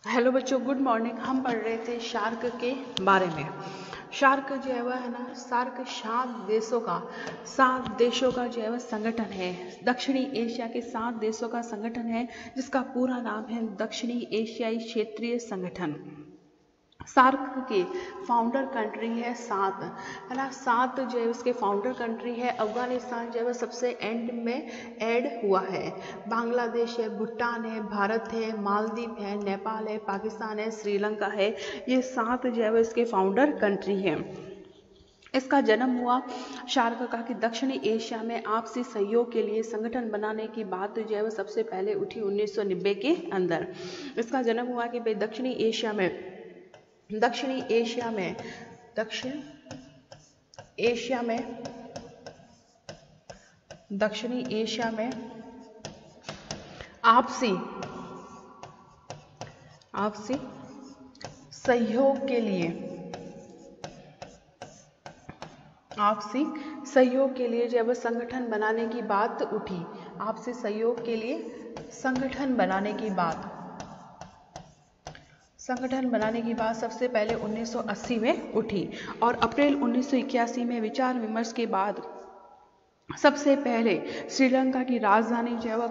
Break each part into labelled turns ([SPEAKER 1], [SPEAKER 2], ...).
[SPEAKER 1] Hello बच्चों, good morning. हम पढ़ रहे थे शार्क के बारे में। शार्क जो है वह है ना, सार्क 7 देशों का जो है वह संगठन है। दक्षिणी एशिया के 7 देशों का संगठन है, जिसका पूरा नाम है दक्षिणी एशियाई क्षेत्रीय संगठन। सार्क के फाउंडर कंट्री है 7, है ना। 7 जो है उसके फाउंडर कंट्री है। अफगानिस्तान जो है वह सबसे एंड में ऐड हुआ है। बांग्लादेश है, भूटान है, भारत है, मालदीव है, नेपाल है, पाकिस्तान है, श्रीलंका है। ये 7 जो है वह इसके फाउंडर कंट्री है। इसका जन्म हुआ शार्क का कि दक्षिणी एशिया में आपसी सहयोग के लिए संगठन बनाने की बात जो है वह सबसे पहले उठी 1990 के अंदर। इसका जन्म हुआ कि भाई दक्षिणी एशिया में दक्षिण दक्षिणी एशिया में आपसी सहयोग के लिए जो है संगठन बनाने की बात उठी। आपसी सहयोग के लिए संगठन बनाने की बात सबसे पहले 1980 में उठी और अप्रैल 1981 में विचार विमर्श के बाद सबसे पहले श्रीलंका की राजधानी जो है वह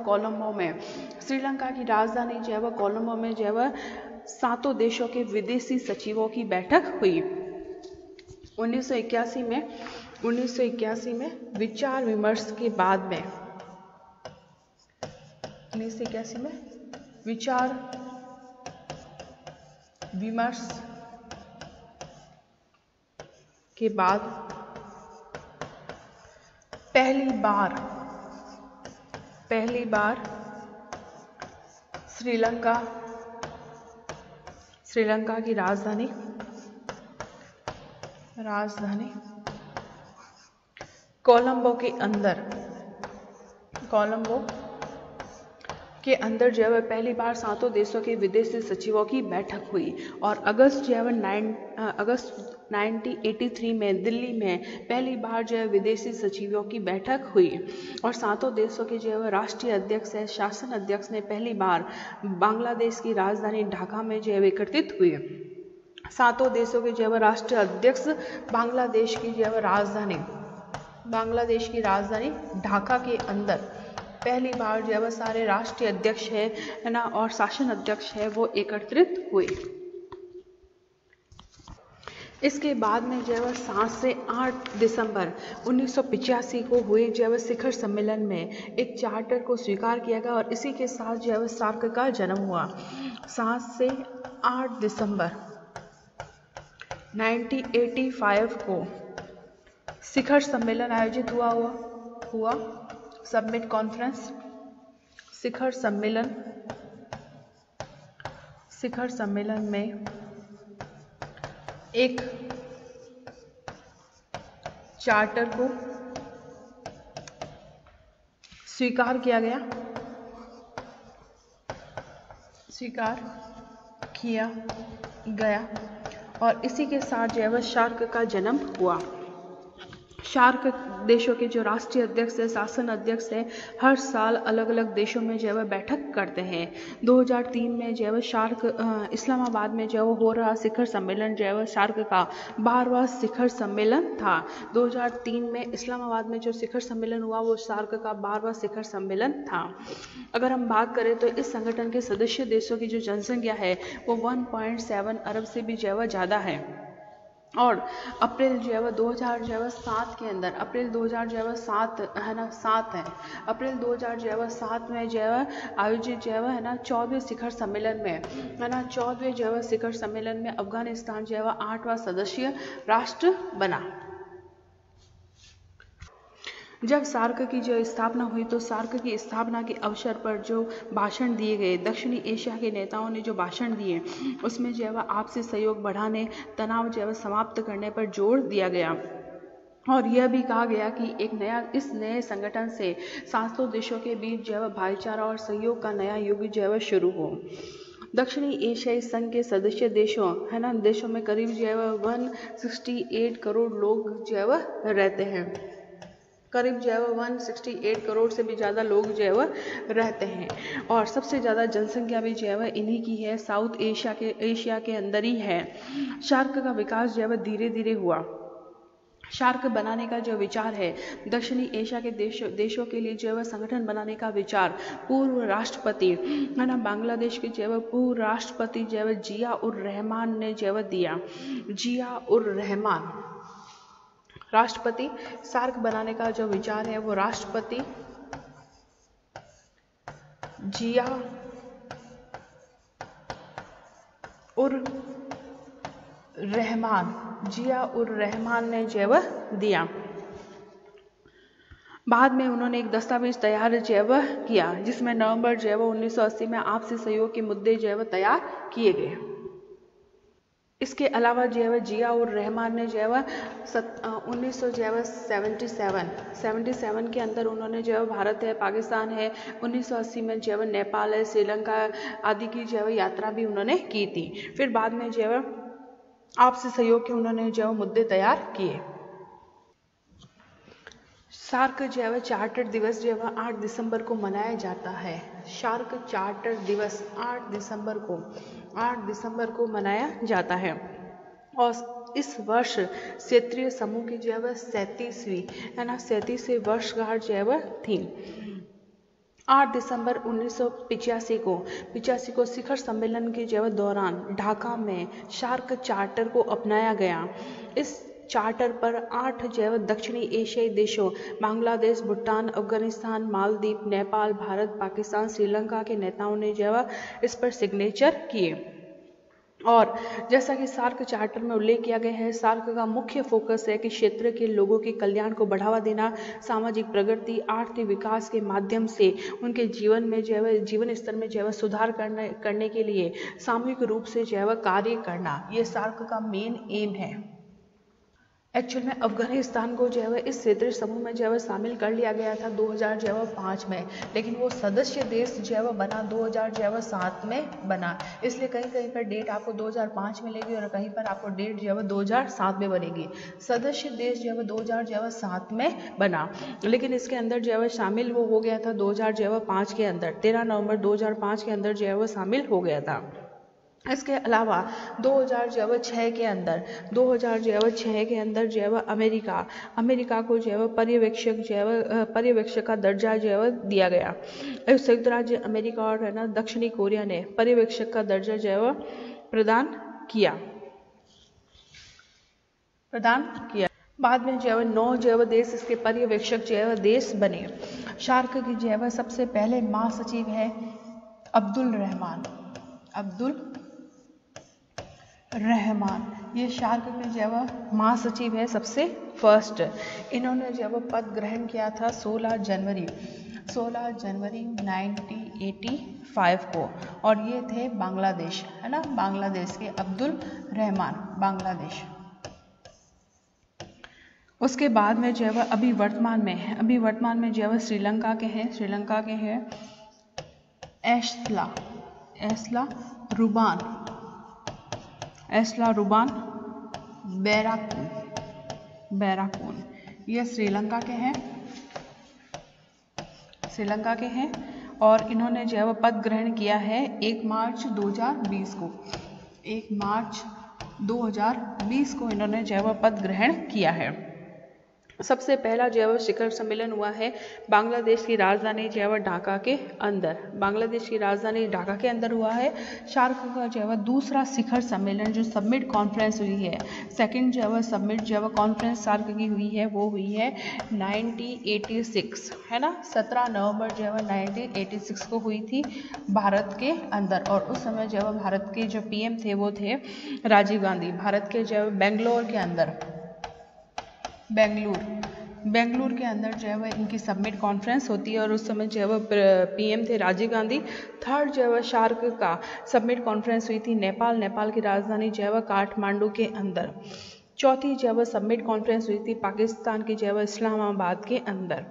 [SPEAKER 1] कोलंबो में जो है वह 7 देशों के विदेशी सचिवों की बैठक हुई। 1981 में विचार विमर्श के बाद में 1981 में विचार विमर्श के बाद पहली बार श्रीलंका की राजधानी कोलंबो के अंदर जो है वह पहली बार 7 देशों के विदेशी सचिवों की बैठक हुई और अगस्त 1983 में दिल्ली में पहली बार जो है विदेशी सचिवों की बैठक हुई और 7 देशों के जो है राष्ट्रीय अध्यक्ष है, शासन अध्यक्ष ने पहली बार बांग्लादेश की राजधानी ढाका में जो है एकत्रित हुए। 7 देशों के जो है राष्ट्रीय अध्यक्ष बांग्लादेश की राजधानी ढाका के अंदर पहली बार जो है सारे राष्ट्रीय अध्यक्ष है ना और शासन अध्यक्ष है वो एकत्रित हुए। इसके बाद में जो है 7 से 8 दिसंबर 1985 को हुए जो है शिखर सम्मेलन में एक चार्टर को स्वीकार किया गया और इसी के साथ जो है सार्क का जन्म हुआ। 7 से 8 दिसंबर 1985 को शिखर सम्मेलन आयोजित हुआ समिट कॉन्फ्रेंस। शिखर सम्मेलन में एक चार्टर को स्वीकार किया गया और इसी के साथ जो है शार्क का जन्म हुआ। शार्क देशों के जो राष्ट्रीय अध्यक्ष है, शासन अध्यक्ष है, हर साल अलग अलग देशों में जो है बैठक करते हैं। 2003 में जो है शार्क इस्लामाबाद में जो हो रहा शिखर सम्मेलन जो है शार्क का 12वां शिखर सम्मेलन था। 2003 में इस्लामाबाद में जो शिखर सम्मेलन हुआ वो शार्क का 12वां शिखर सम्मेलन था। अगर हम बात करें तो इस संगठन के सदस्य देशों की जो जनसंख्या है वो 1.7 अरब से भी जो है ज़्यादा है और अप्रैल जो है 2007 के अंदर अप्रैल 2007 है ना 7 है अप्रैल 2007 में जो है आयोजित जो है ना 14वें शिखर सम्मेलन में है ना 14वें जो है शिखर सम्मेलन में अफगानिस्तान जो है 8वां सदस्य राष्ट्र बना। जब सार्क की जो स्थापना हुई तो सार्क की स्थापना के अवसर पर जो भाषण दिए गए, दक्षिणी एशिया के नेताओं ने जो भाषण दिए उसमें जो है आपसी सहयोग बढ़ाने, तनाव जो है समाप्त करने पर जोर दिया गया और यह भी कहा गया कि इस नए संगठन से 700 देशों के बीच जो है भाईचारा और सहयोग का नया युग जो है शुरू हो। दक्षिणी एशियाई संघ के सदस्य देशों में करीब जो है 168 करोड़ लोग जो है रहते हैं। करीब जो है वो 168 करोड़ से भी ज़्यादा लोग जो है वो रहते हैं और सबसे ज़्यादा जनसंख्या भी जो है वो इन्हीं की है, साउथ एशिया के अंदर ही है। शार्क का विकास जो है वो धीरे धीरे हुआ। शार्क बनाने का जो विचार है, दक्षिणी एशिया के देशों के लिए जो है वह संगठन बनाने का विचार पूर्व राष्ट्रपति है ना, बांग्लादेश के जो है पूर्व राष्ट्रपति जो है जिया उर रहमान ने जो है दिया। जिया उर रहमान राष्ट्रपति, सार्क बनाने का जो विचार है वो राष्ट्रपति जिया उर रहमान ने जो है वह दिया। बाद में उन्होंने एक दस्तावेज तैयार जो है वह किया जिसमें नवंबर जो है वह 1980 में आपसी सहयोग के मुद्दे जो है वह तैयार किए गए। इसके अलावा जो है वह जिया उर रहमान ने जो है वह 1977 के अंदर उन्होंने जो है भारत है, पाकिस्तान है, 1980 में जो है नेपाल है, श्रीलंका आदि की जो है यात्रा भी उन्होंने की थी। फिर बाद में जो है आपसी सहयोग के उन्होंने जो है मुद्दे तैयार किए। शार्क जो है चार्टर दिवस जो है 8 दिसंबर को मनाया जाता है। शार्क चार्टर दिवस 8 दिसंबर को मनाया जाता है और इस वर्ष क्षेत्रीय समूह की जो है 37वीं वर्षगांठ जो है थी। 8 दिसंबर 1985 को शिखर सम्मेलन के जो दौरान ढाका में शार्क चार्टर को अपनाया गया। इस चार्टर पर 8 जो दक्षिणी एशियाई देशों बांग्लादेश, भूटान, अफगानिस्तान, मालदीव, नेपाल, भारत, पाकिस्तान, श्रीलंका के नेताओं ने जो इस पर सिग्नेचर किए। और जैसा कि सार्क चार्टर में उल्लेख किया गया है, सार्क का मुख्य फोकस है कि क्षेत्र के लोगों के कल्याण को बढ़ावा देना, सामाजिक प्रगति, आर्थिक विकास के माध्यम से उनके जीवन में जो है जीवन स्तर में जो है सुधार करने के लिए सामूहिक रूप से जो है कार्य करना, ये सार्क का मेन एम है। एक्चुअल में अफगानिस्तान को जो है इस क्षेत्रीय समूह में जो है शामिल कर लिया गया था 2005 में, लेकिन वो सदस्य देश जो है बना 2007 में बना। इसलिए कहीं पर डेट आपको 2005 मिलेगी और कहीं पर आपको डेट जो है 2007 में बनेगी। सदस्य देश जो है 2007 में बना, लेकिन इसके अंदर जो है शामिल वो हो गया था 2005 के अंदर, 13 नवंबर 2005 के अंदर जो है शामिल हो गया था। इसके अलावा 2006 के अंदर जो है अमेरिका को जो है पर्यवेक्षक का दर्जा जो है दिया गया। संयुक्त राज्य अमेरिका और है ना दक्षिणी कोरिया ने पर्यवेक्षक का दर्जा जो है प्रदान किया। बाद में जो है 9 जो है देश इसके पर्यवेक्षक जो है देश बने। शार्क की जो है सबसे पहले महासचिव है अब्दुल रहमान, ये शार्क के जो है महासचिव है सबसे फर्स्ट। इन्होंने जो है पद ग्रहण किया था 16 जनवरी 1985 को, और ये थे बांग्लादेश, है ना, बांग्लादेश के अब्दुल रहमान, बांग्लादेश। उसके बाद में जो है अभी वर्तमान में जो है श्रीलंका के हैं एस्ला रुबान बैराकून, ये श्रीलंका के हैं और इन्होंने जो है पद ग्रहण किया है 1 मार्च 2020 को इन्होंने जो है पद ग्रहण किया है। सबसे पहला जो है शिखर सम्मेलन हुआ है बांग्लादेश की राजधानी जो है ढाका के अंदर हुआ है। शार्क का जो है दूसरा शिखर सम्मेलन जो समिट कॉन्फ्रेंस हुई है, सेकंड जो है समिट जो है कॉन्फ्रेंस शार्क की हुई है, वो हुई है 1986, है ना, 17 नवंबर जो है 1986 को हुई थी भारत के अंदर। और उस समय जो है भारत के जो पीएम थे वो थे राजीव गांधी। भारत के जो है बेंगलुरु के अंदर जो है इनकी समिट कॉन्फ्रेंस होती है और उस समय जो है पीएम थे राजीव गांधी। थर्ड जो है शार्क का समिट कॉन्फ्रेंस हुई थी नेपाल की राजधानी जो है काठमांडू के अंदर। चौथी जो है समिट कॉन्फ्रेंस हुई थी पाकिस्तान की जो है इस्लामाबाद के अंदर।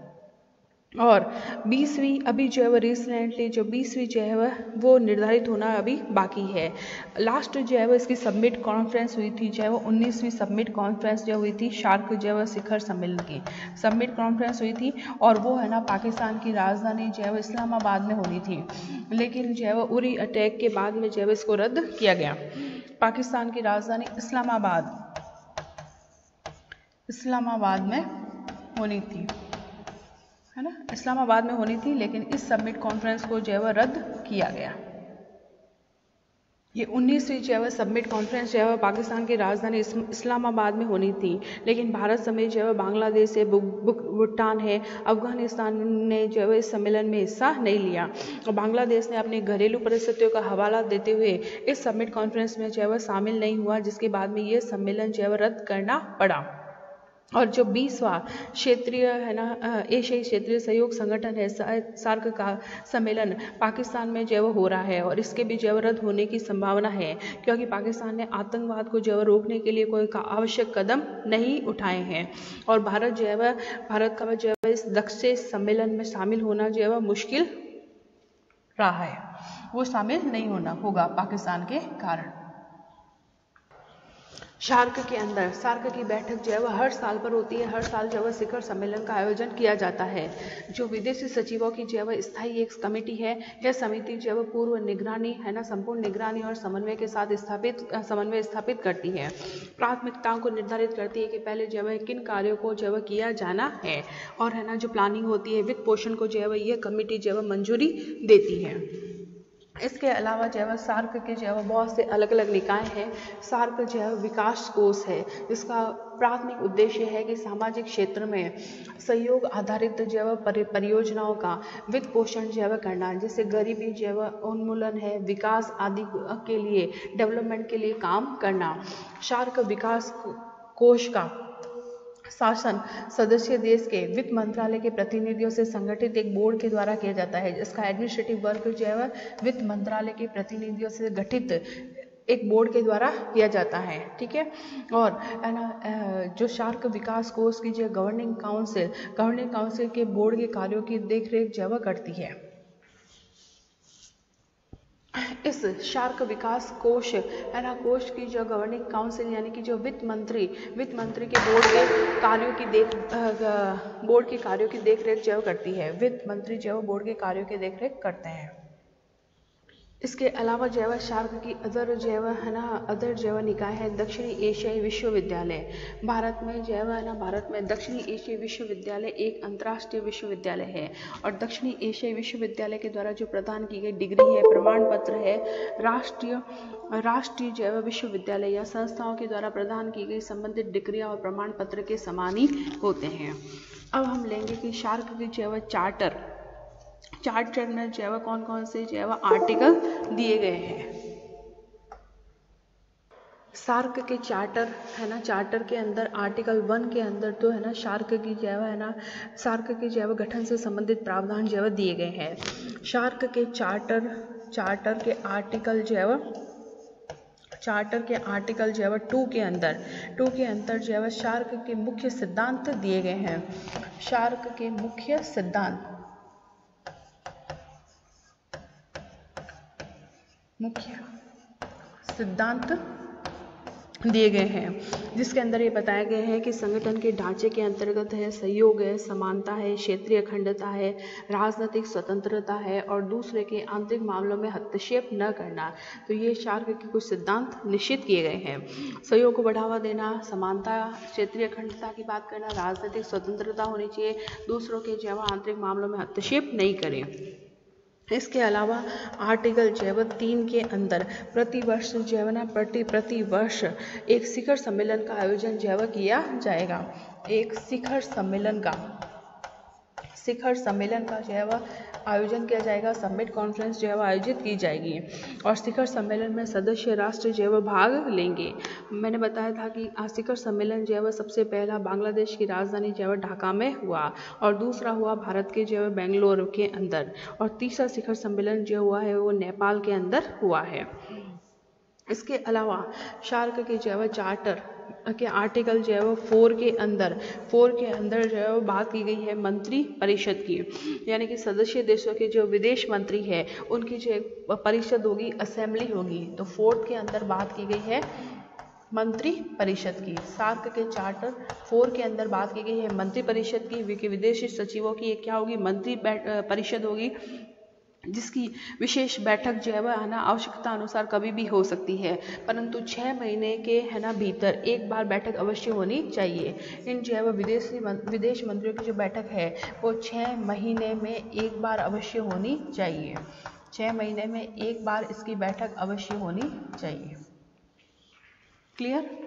[SPEAKER 1] और 20वीं अभी जो है वो रिसेंटली जो 20वीं जो है वो निर्धारित होना अभी बाकी है। लास्ट जो है वो इसकी सबमिट कॉन्फ्रेंस हुई थी जो है वो 19वीं सबमिट कॉन्फ्रेंस जो हुई थी शार्क जो है वो शिखर सम्मेलन की सबमिट कॉन्फ्रेंस हुई थी, और वो है ना पाकिस्तान की राजधानी जो है वो इस्लामाबाद में होनी थी, लेकिन जो है वो उरी अटैक के बाद में जो है इसको रद्द किया गया। पाकिस्तान की राजधानी इस्लामाबाद में होनी थी, है ना, इस्लामाबाद में होनी थी, लेकिन इस सबमिट कॉन्फ्रेंस को जो है वह रद्द किया गया। ये 19वीं जो है वह सबमिट कॉन्फ्रेंस जो है वह पाकिस्तान की राजधानी इस्लामाबाद में होनी थी, लेकिन भारत समेत जो है बांग्लादेश है, भूटान है, अफगानिस्तान ने जो है इस सम्मेलन में हिस्सा नहीं लिया, और बांग्लादेश ने अपने घरेलू परिस्थितियों का हवाला देते हुए इस सबमिट कॉन्फ्रेंस में जो है वह शामिल नहीं हुआ, जिसके बाद में ये सम्मेलन जो है वह रद्द करना पड़ा। और जो 20वां क्षेत्रीय है ना एशियाई क्षेत्रीय सहयोग संगठन है सार्क का सम्मेलन पाकिस्तान में जो है हो रहा है, और इसके भी जो रद्द होने की संभावना है, क्योंकि पाकिस्तान ने आतंकवाद को जो रोकने के लिए कोई आवश्यक कदम नहीं उठाए हैं, और भारत जो है भारत का जो है इस दक्षिण सम्मेलन में शामिल होना जो है मुश्किल रहा है, वो शामिल नहीं होगा पाकिस्तान के कारण। सार्क की बैठक जो है वह हर साल पर होती है। हर साल जो है शिखर सम्मेलन का आयोजन किया जाता है। जो विदेशी सचिवों की जो है स्थायी एक कमेटी है, यह समिति जो है पूर्व निगरानी है ना, संपूर्ण निगरानी और समन्वय के साथ समन्वय स्थापित करती है, प्राथमिकताओं को निर्धारित करती है कि पहले जो है किन कार्यों को जो है किया जाना है, और है ना जो प्लानिंग होती है, वित्त पोषण को जो है यह कमेटी जो है मंजूरी देती है। इसके अलावा जो है सार्क के जो है बहुत से अलग अलग निकाय हैं। सार्क जो है विकास कोष है, जिसका प्राथमिक उद्देश्य है कि सामाजिक क्षेत्र में सहयोग आधारित जो है परियोजनाओं का वित्त पोषण जो है करना, जैसे गरीबी जो है उन्मूलन है, विकास आदि के लिए डेवलपमेंट के लिए काम करना। सार्क विकास कोष का शासन सदस्य देश के वित्त मंत्रालय के प्रतिनिधियों से संगठित एक बोर्ड के द्वारा किया जाता है, जिसका एडमिनिस्ट्रेटिव वर्क जो है वित्त मंत्रालय के प्रतिनिधियों से गठित एक बोर्ड के द्वारा किया जाता है, ठीक है। और है ना जो सार्क विकास कोष की जो गवर्निंग काउंसिल के बोर्ड के कार्यों की देखरेख जो करती है। इस सार्क विकास कोष है ना कोष की जो गवर्निंग काउंसिल यानी कि जो वित्त मंत्री के बोर्ड के कार्यों की देखरेख जो करती है। वित्त मंत्री जो बोर्ड के कार्यों की देखरेख करते हैं। इसके अलावा जो है सार्क की अदर जो है निकाय है दक्षिणी एशियाई विश्वविद्यालय। भारत में दक्षिणी एशियाई विश्वविद्यालय एक अंतर्राष्ट्रीय विश्वविद्यालय है, और दक्षिणी एशियाई विश्वविद्यालय के द्वारा जो प्रदान की गई डिग्री है, प्रमाण पत्र है, राष्ट्रीय जो है विश्वविद्यालय या संस्थाओं के द्वारा प्रदान की गई संबंधित डिग्रियां और प्रमाण पत्र के समान ही होते हैं। अब हम लेंगे कि सार्क की जो है चार्टर में जो है कौन कौन से जो है आर्टिकल दिए गए हैं। सार्क के चार्टर के अंदर आर्टिकल 1 के अंदर तो है ना सार्क की जो है गठन से संबंधित प्रावधान जो है दिए गए हैं। सार्क के चार्टर के आर्टिकल जो है 2 के अंदर जो है सार्क के मुख्य सिद्धांत दिए गए हैं। सार्क के मुख्य सिद्धांत दिए गए हैं, जिसके अंदर ये बताया गया है कि संगठन के ढांचे के अंतर्गत है सहयोग है, समानता है, क्षेत्रीय अखंडता है, राजनीतिक स्वतंत्रता है, और दूसरे के आंतरिक मामलों में हस्तक्षेप न करना। तो ये सार्क के कुछ सिद्धांत निश्चित किए गए हैं। सहयोग को बढ़ावा देना, समानता, क्षेत्रीय अखंडता की बात करना, राजनीतिक स्वतंत्रता होनी चाहिए, दूसरों के जो आंतरिक मामलों में हस्तक्षेप नहीं करें। इसके अलावा आर्टिकल 3 के अंदर प्रतिवर्ष प्रतिवर्ष एक शिखर सम्मेलन का आयोजन किया जाएगा। एक शिखर सम्मेलन का आयोजन किया जाएगा। समिट कॉन्फ्रेंस आयोजित की जाएगी, और शिखर सम्मेलन में सदस्य राष्ट्र भाग लेंगे। मैंने बताया था कि शिखर सम्मेलन सबसे पहला बांग्लादेश की राजधानी ढाका में हुआ, और दूसरा हुआ भारत के बेंगलोर के अंदर, और तीसरा शिखर सम्मेलन हुआ है वो नेपाल के अंदर हुआ है। इसके अलावा सार्क के के आर्टिकल जो है वो 4 के अंदर जो है वो बात की गई है मंत्री परिषद की, यानी कि सदस्य देशों के जो विदेश मंत्री है उनकी जो एक परिषद होगी, असेंबली होगी। तो 4 के अंदर बात की गई है मंत्री परिषद की। सार्क के चार्टर 4 के अंदर बात की गई है मंत्री परिषद की, विदेशी सचिवों की एक क्या होगी, मंत्री परिषद होगी, जिसकी विशेष बैठक जो है वह ना आवश्यकता अनुसार कभी भी हो सकती है, परंतु 6 महीने के है ना भीतर एक बार बैठक अवश्य होनी चाहिए। इन जो है वह विदेश मंत्रियों की जो बैठक है वो 6 महीने में एक बार अवश्य होनी चाहिए। 6 महीने में एक बार इसकी बैठक अवश्य होनी चाहिए। क्लियर?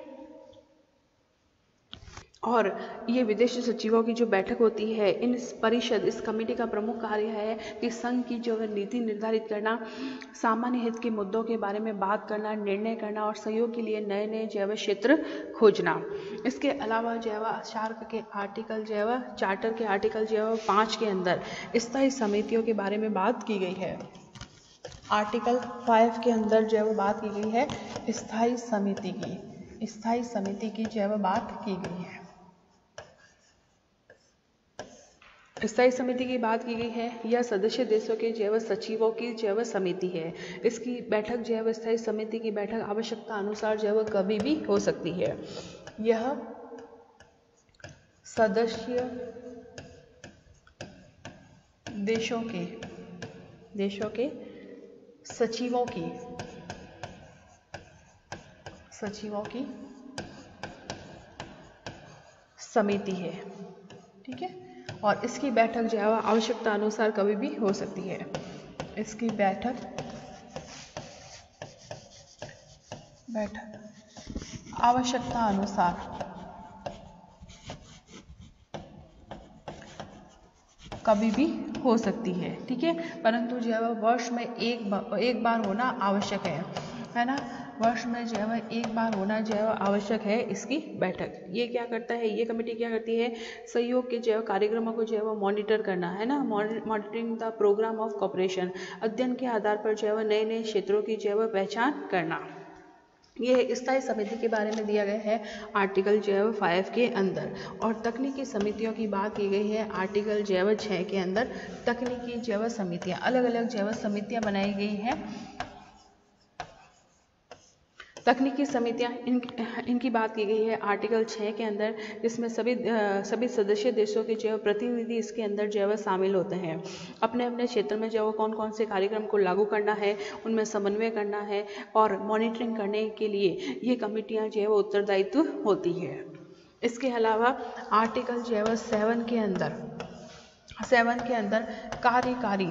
[SPEAKER 1] और ये विदेशी सचिवों की जो बैठक होती है, इस कमेटी का प्रमुख कार्य है कि संघ की जो नीति निर्धारित करना, सामान्य हित के मुद्दों के बारे में बात करना, निर्णय करना और सहयोग के लिए नए नए जैव क्षेत्र खोजना। इसके अलावा जैव सार्क के आर्टिकल चार्टर के आर्टिकल 5 के अंदर स्थायी समितियों के बारे में बात की गई है। आर्टिकल 5 के अंदर जो है बात की गई है स्थायी समिति की जो है बात की गई है। स्थायी समिति की बात की गई है। यह सदस्य देशों के जैव सचिवों की जैव समिति है। इसकी बैठक जैव स्थायी समिति की बैठक आवश्यकता अनुसार जैव कभी भी हो सकती है। यह सदस्य देशों के सचिवों की समिति है, ठीक है। और इसकी बैठक जो है आवश्यकता अनुसार कभी भी हो सकती है। इसकी बैठक आवश्यकता अनुसार कभी भी हो सकती है, ठीक है, परंतु जो है वर्ष में एक बार होना आवश्यक है ना। वर्ष में जो है एक बार होना जो है आवश्यक है इसकी बैठक। ये क्या करता है, ये कमेटी क्या करती है, सहयोग के जो कार्यक्रमों को जो है मॉनिटर करना है ना, monitoring the programme of cooperation, अध्ययन के आधार पर जो है नए नए क्षेत्रों की जो है पहचान करना। ये स्थायी समिति के बारे में दिया गया है आर्टिकल 5 के अंदर। और तकनीकी समितियों की बात की गई है आर्टिकल 6 के अंदर। तकनीकी समितियां, अलग अलग समितियां बनाई गई हैं। तकनीकी समितियां इनकी बात की गई है आर्टिकल 6 के अंदर, जिसमें सभी सदस्य देशों के जो प्रतिनिधि इसके अंदर जो शामिल होते हैं। अपने अपने क्षेत्र में जो कौन कौन से कार्यक्रम को लागू करना है, उनमें समन्वय करना है और मॉनिटरिंग करने के लिए ये कमेटियां जो है वो उत्तरदायित्व होती है। इसके अलावा आर्टिकल 7 के अंदर कार्यकारी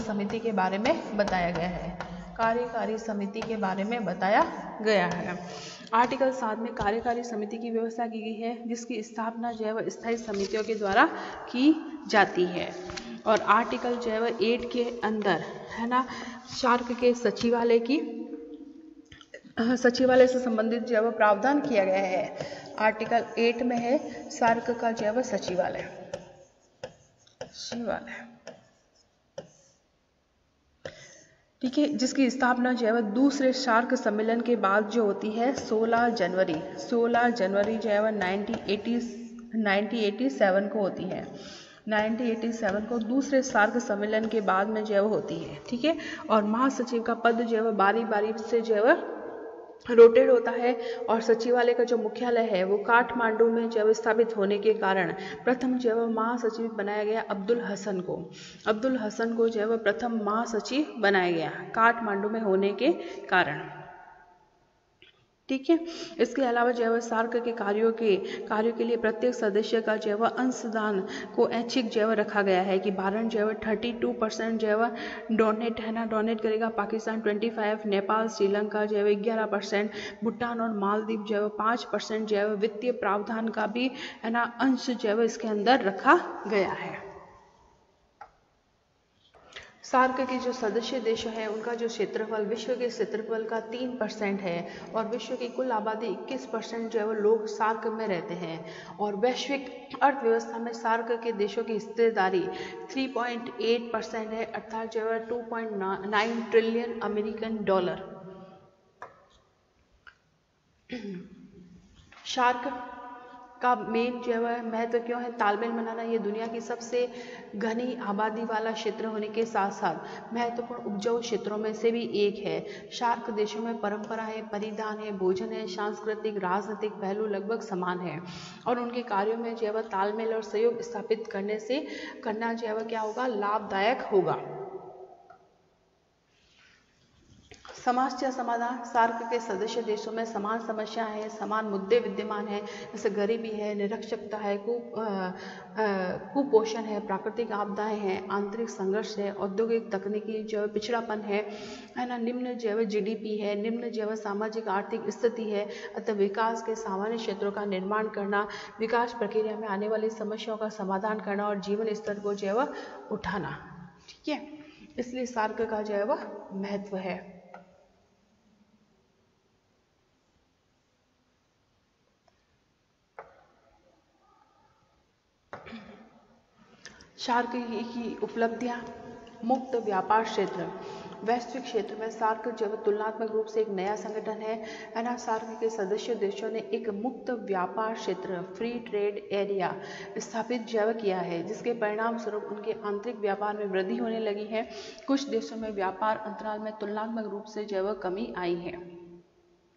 [SPEAKER 1] समिति के बारे में बताया गया है। कार्यकारी समिति के बारे में बताया गया है। आर्टिकल 7 में कार्यकारी समिति की व्यवस्था की गई है, जिसकी स्थापना स्थायी समितियों के द्वारा की जाती है। और आर्टिकल 8 के अंदर है ना, सार्क के सचिवालय से संबंधित प्रावधान किया गया है। आर्टिकल 8 में है सार्क का सचिवालय, ठीक है, जिसकी स्थापना दूसरे सार्क सम्मेलन के बाद जो होती है 16 जनवरी 1987 को होती है। 1987 को दूसरे सार्क सम्मेलन के बाद में होती है, ठीक है। और महासचिव का पद बारी बारी से रोटेट होता है। और सचिवालय का जो मुख्यालय है वो काठमांडू में स्थापित होने के कारण प्रथम महासचिव बनाया गया अब्दुल हसन को प्रथम महासचिव बनाया गया काठमांडू में होने के कारण, ठीक है। इसके अलावा सार्क के कार्यों के लिए प्रत्येक सदस्य का अंशदान को ऐच्छिक रखा गया है कि भारत 32% डोनेट करेगा, पाकिस्तान 25%, नेपाल श्रीलंका 11%, भूटान और मालदीव 5% वित्तीय प्रावधान का भी है ना अंश इसके अंदर रखा गया है। सार्क के जो सदस्य देश हैं उनका जो क्षेत्रफल विश्व के क्षेत्रफल का 3% है। और विश्व की कुल आबादी 21% लोग सार्क में रहते हैं। और वैश्विक अर्थव्यवस्था में सार्क के देशों की हिस्सेदारी 3.8% है, अर्थात 2.9 ट्रिलियन अमेरिकन डॉलर। शार्क का मेन जो है महत्व क्यों है, तालमेल बनाना। ये दुनिया की सबसे घनी आबादी वाला क्षेत्र होने के साथ साथ महत्वपूर्ण उपजाऊ क्षेत्रों में से भी एक है। शार्क देशों में परंपरा है, परिधान है, भोजन है, सांस्कृतिक राजनीतिक पहलू लगभग समान है और उनके कार्यों में जो है तालमेल और सहयोग स्थापित करना जो है क्या होगा, लाभदायक होगा। समस्या समाधान। सार्क के सदस्य देशों में समान समस्याएं हैं, समान मुद्दे विद्यमान हैं, जैसे गरीबी है, निरक्षरता है, कुपोषण है, प्राकृतिक आपदाएं हैं, आंतरिक संघर्ष है, औद्योगिक तकनीकी जो है पिछड़ापन है ना, निम्न जो है जीडीपी है, निम्न जो है सामाजिक आर्थिक स्थिति है। अतः विकास के सामान्य क्षेत्रों का निर्माण करना, विकास प्रक्रिया में आने वाली समस्याओं का समाधान करना और जीवन स्तर को जो है उठाना। ठीक है, इसलिए सार्क का जो है वह महत्व है। सार्क की उपलब्धियां। मुक्त व्यापार क्षेत्र। वैश्विक क्षेत्र में सार्क जो तुलनात्मक रूप से एक नया संगठन है ना। सार्क के सदस्य देशों ने एक मुक्त व्यापार क्षेत्र फ्री ट्रेड एरिया स्थापित जो किया है, जिसके परिणाम स्वरूप उनके आंतरिक व्यापार में वृद्धि होने लगी है। कुछ देशों में व्यापार अंतराल में तुलनात्मक रूप से जो कमी आई है।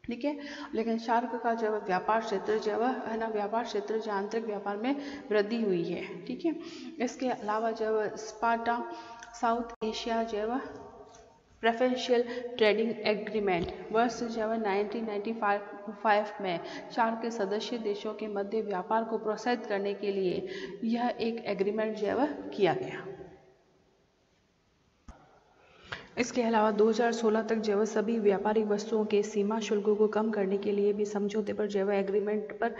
[SPEAKER 1] ठीक है, लेकिन सार्क का जो व्यापार क्षेत्र जो है ना, व्यापार क्षेत्र जो आंतरिक व्यापार में वृद्धि हुई है। ठीक है, इसके अलावा जो स्पार्टा साउथ एशिया जो प्रेफरेंशियल ट्रेडिंग एग्रीमेंट वर्ष जो 1995 में सार्क के सदस्य देशों के मध्य व्यापार को प्रोत्साहित करने के लिए यह एक एग्रीमेंट जो किया गया। इसके अलावा 2016 तक जो सभी व्यापारिक वस्तुओं के सीमा शुल्कों को कम करने के लिए भी समझौते पर जो एग्रीमेंट पर